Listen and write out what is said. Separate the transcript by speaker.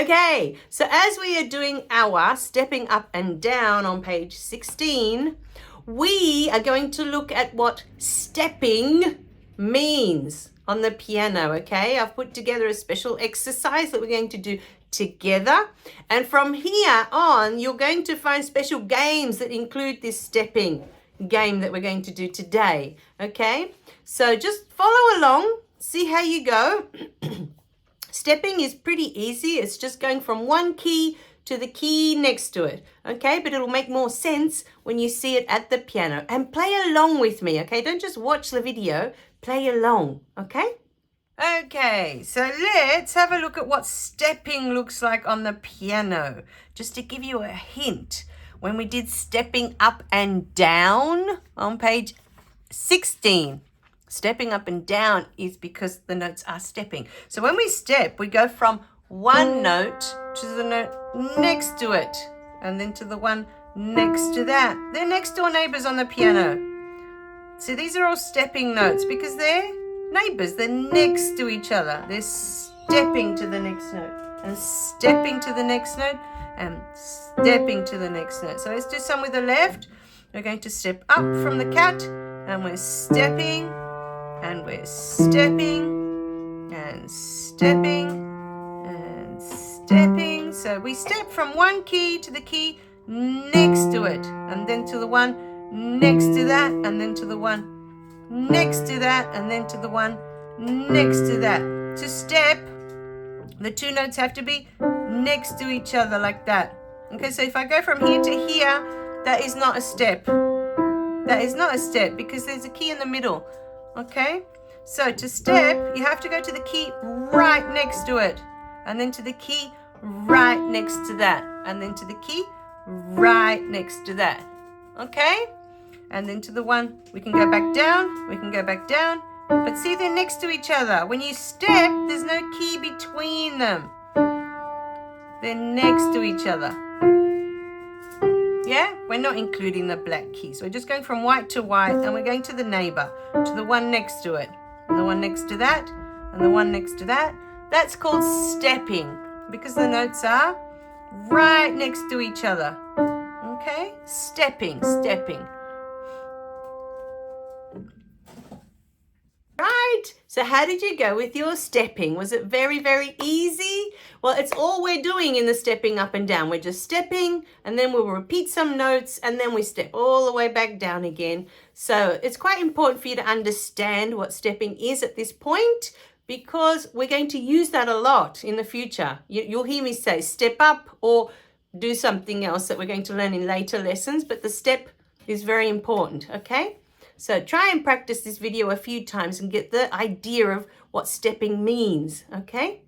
Speaker 1: Okay, so as we are doing our stepping up and down on page 16, we are going to look at what stepping means on the piano, okay? I've put together a special exercise that we're going to do together. And from here on, you're going to find special games that include this stepping game that we're going to do today, okay? So just follow along, see how you go. Stepping is pretty easy. It's just going from one key to the key next to it, okay? But it'll make more sense when you see it at the piano. And play along with me, okay? Don't just watch the video, play along, okay? Okay, so let's have a look at what stepping looks like on the piano. Just to give you a hint, when we did stepping up and down on page 16, stepping up and down is because the notes are stepping. So when we step, we go from one note to the note next to it, and then to the one next to that. They're next door neighbors on the piano. So these are all stepping notes because they're neighbors. They're next to each other. They're stepping to the next note and stepping to the next note and stepping to the next note. So let's do some with the left. We're going to step up from the cat, and we're stepping, and we're stepping, and stepping, and stepping. So we step from one key to the key next to it, and then to the one next to that, and then to the one next to that, and then to the one next to that. To step, the two notes have to be next to each other like that. Okay, so if I go from here to here, that is not a step. That is not a step because there's a key in the middle. Okay, so to step, you have to go to the key right next to it, and then to the key right next to that, and then to the key right next to that. Okay, and then to the one, we can go back down, we can go back down, but see, they're next to each other. When you step, there's no key between them. They're next to each other. Yeah, we're not including the black keys. We're just going from white to white, and we're going to the neighbor, to the one next to it, and the one next to that, and the one next to that. That's called stepping because the notes are right next to each other. Okay, stepping, stepping. Right, so how did you go with your stepping? Was it very, very easy? Well, it's all we're doing in the stepping up and down. We're just stepping, and then we'll repeat some notes, and then we step all the way back down again. So it's quite important for you to understand what stepping is at this point, because we're going to use that a lot in the future. You'll hear me say step up or do something else that we're going to learn in later lessons, but the step is very important, okay? So try and practice this video a few times and get the idea of what stepping means, okay?